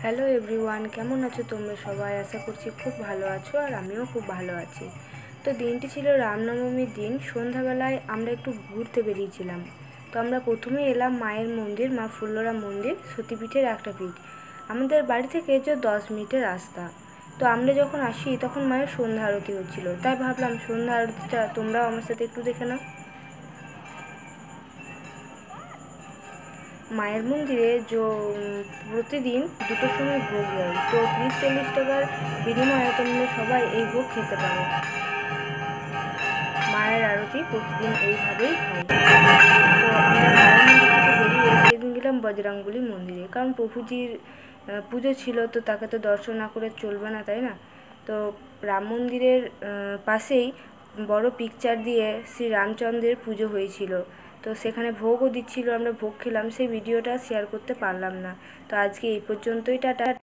Hello everyone, কেমন আছো তোমরা সবাই? আশা করছি খুব ভালো আছো আর আমিও খুব ভালো আছি। তো দিনটি ছিল রামনবমীর দিন। সন্ধ্যাবেলায় আমরা একটু ঘুরতে বেরিয়েছিলাম। তো আমরা প্রথমে এলাম মায়ের মন্দির, মা ফুল্লরা মন্দির, সতীপীঠের একটা পীঠ। আমাদের বাড়ি থেকে যে 10 মিনিটের রাস্তা। তো আমরা যখন আসি তখন মায়ের সন্ধ্যা আরতি হচ্ছিল, তাই ভাবলাম সন্ধ্যা আরতিটা তোমরাও আমার সাথে একটু দেখে নাও। মায়ের মন্দিরে প্রতিদিন 2টোর সময় ভোগ দেয়। তো 30-40 টাকার বিনিময়ে তোমরা সবাই এই ভোগ খেতে পারো। মায়ের আরতি প্রতিদিন এইভাবেই হয়। তো আমরা মায়ের মন্দির থেকে বেরিয়ে সেদিন গেলাম বজরংবলী মন্দিরে, কারণ প্রভুজির পুজো ছিল, তো তাকে তো দর্শন না করে চলবে না, তাই না? তো রাম মন্দিরের পাশেই বড় পিকচার দিয়ে শ্রী রামচন্দ্রের পুজো হয়েছিল। তো সেখানে ভোগও দিচ্ছিল, আমরা ভোগ খেলাম, সেই ভিডিওটা শেয়ার করতে পারলাম না। তো আজকে এই পর্যন্তই, টাটা।